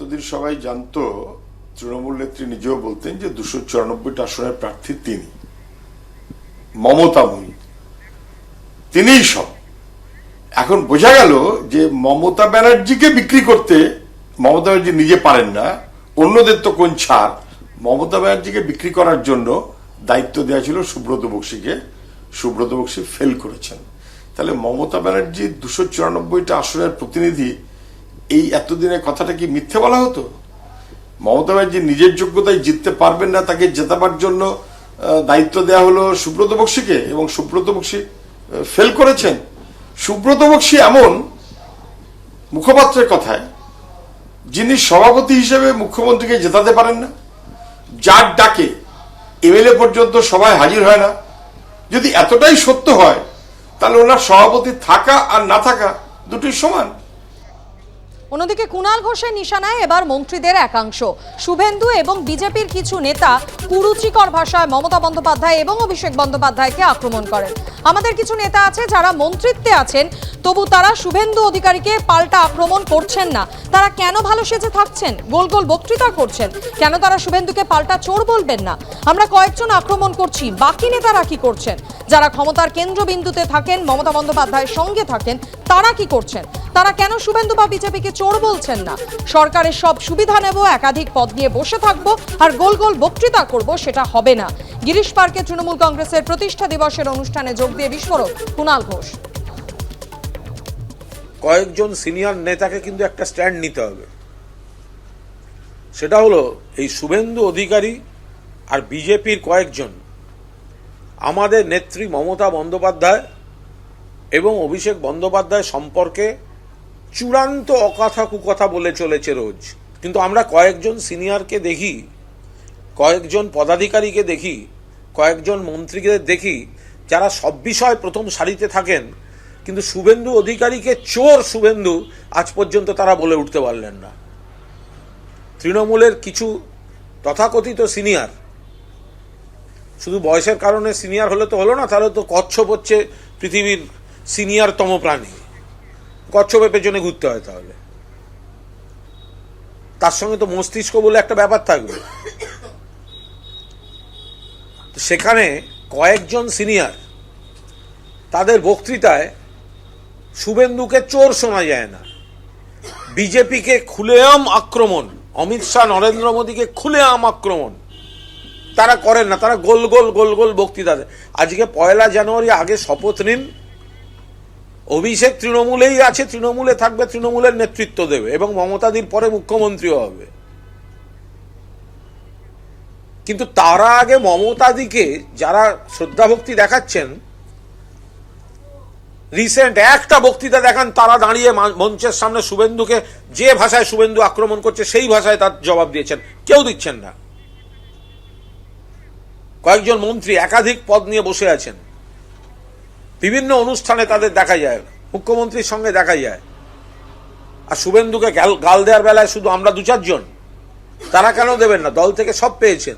এতদিন সবাই জানতো, তৃণমূল নেত্রী নিজেও বলতেন যে 294টা আসনের প্রার্থী তিনি, মমতাময়ী, তিনিই সব। এখন বোঝা গেল যে মমতা ব্যানার্জিকে বিক্রি করতে মমতা ব্যানার্জি নিজে পারেন না, অন্যদের তো কোন ছাড়। মমতা ব্যানার্জিকে বিক্রি করার জন্য দায়িত্ব দেওয়া ছিল সুব্রত বক্সিকে, সুব্রত বক্সি ফেল করেছেন। তাহলে মমতা ব্যানার্জি 294টা আসনের প্রতিনিধি, এই এতদিনের কথাটা কি মিথ্যে বলা হতো? মমতা ব্যানার্জি নিজের যোগ্যতায় জিততে পারবেন না, তাকে জেতাবার জন্য দায়িত্ব দেওয়া হলো সুব্রত বক্সিকে, এবং সুব্রত বক্সি ফেল করেছেন। সুব্রত বক্সি এমন মুখপাত্রের কথায়, যিনি সভাপতি হিসেবে মুখ্যমন্ত্রীকে জেতাতে পারেন না, যার ডাকে এমএলএ পর্যন্ত সভায় হাজির হয় না। যদি এতটাই সত্য হয়, তাহলে ওনার সভাপতি থাকা আর না থাকা দুটোই সমান। অন্যদিকে কুণাল ঘোষের নিশানায় এবার মন্ত্রীদের একাংশ। শুভেন্দু এবং বিজেপির কিছু নেতা কুরুচিকর ভাষায় মমতা বন্দ্যোপাধ্যায় এবং অভিষেক বন্দ্যোপাধ্যায়কে আক্রমণ করেন। আমাদের কিছু নেতা আছে যারা মন্ত্রিত্বে আছেন, তবু তারা শুভেন্দু অধিকারীকে পাল্টা আক্রমণ করছেন না। তারা কেন ভালো সেজে থাকছেন, গোল গোল বক্তৃতা করছেন? কেন তারা শুভেন্দুকে পাল্টা চোর বলবেন না? আমরা কয়েকজন আক্রমণ করছি, বাকি নেতারা কি করছেন? যারা ক্ষমতার কেন্দ্রবিন্দুতে থাকেন, মমতা বন্দ্যোপাধ্যায়ের সঙ্গে থাকেন, তারা কি করছেন? তারা কেন শুভেন্দু বা বিজেপিকে চোর বলছেন না? সরকারের সব সুবিধা নেব, একাধিক পদ নিয়ে বসে থাকবো আর গোল গোল বক্তৃতা করব, সেটা হবে না। গিরিশ পার্কে তৃণমূল কংগ্রেসের প্রতিষ্ঠা দিবসের অনুষ্ঠানে যোগ দিয়ে বিস্ফোরক কুণাল ঘোষ। কয়েকজন সিনিয়র নেতাকে কিন্তু একটা স্ট্যান্ড নিতে হবে। সেটা হলো এই শুভেন্দু অধিকারী আর বিজেপির কয়েকজন আমাদের নেত্রী মমতা বন্দ্যোপাধ্যায় এবং অভিষেক বন্দ্যোপাধ্যায় সম্পর্কে চূড়ান্ত অকথা কুকথা বলে চলেছে রোজ। কিন্তু আমরা কয়েকজন সিনিয়রকে দেখি, কয়েকজন পদাধিকারীকে দেখি, কয়েকজন মন্ত্রীদের দেখি, যারা সব বিষয় প্রথম সারিতে থাকেন, কিন্তু শুভেন্দু অধিকারীকে চোর শুভেন্দু আজ পর্যন্ত তারা বলে উঠতে পারলেন না। তৃণমূলের কিছু তথাকথিত সিনিয়র, শুধু বয়সের কারণে সিনিয়র হলে তো হলো না, তাহলে তো কচ্ছপ হচ্ছে পৃথিবীর সিনিয়রতম প্রাণী, কচ্ছপের পেছনে ঘুরতে হয়, তাহলে তার সঙ্গে তো মস্তিষ্ক বলে একটা ব্যাপার থাকবে। সেখানে কয়েকজন সিনিয়র, তাদের বক্তৃতায় শুভেন্দুকে চোর শোনা যায় না, বিজেপিকে খুলেআম আক্রমণ, অমিত শাহ নরেন্দ্র মোদীকে খুলেআম আক্রমণ তারা করেন না। তারা গোল গোল গোল গোল বক্তৃতা দেয়। আজকে 1 জানুয়ারি আগে শপথ নিন, অভিষেক তৃণমূলেই আছে, তৃণমূলে থাকবে, তৃণমূলের নেতৃত্ব দেবে এবং মমতাদির পরে মুখ্যমন্ত্রীও হবে। কিন্তু তারা আগে মমতাদিকে যারা শ্রদ্ধা ভক্তি দেখাচ্ছেন, রিসেন্ট একটা বক্তৃতা দেখান, তারা দাঁড়িয়ে মঞ্চের সামনে শুভেন্দুকে যে ভাষায় শুভেন্দু আক্রমণ করছে সেই ভাষায় তার জবাব দিয়েছেন। কেউ দিচ্ছেন না। কয়েকজন মন্ত্রী একাধিক পদ নিয়ে বসে আছেন, বিভিন্ন অনুষ্ঠানে তাদের দেখা যায়, মুখ্যমন্ত্রীর সঙ্গে দেখা যায়, আর শুভেন্দুকে গাল দেওয়ার বেলায় শুধু আমরা 2-4 জন। তারা কেন দেবেন না? দল থেকে সব পেয়েছেন।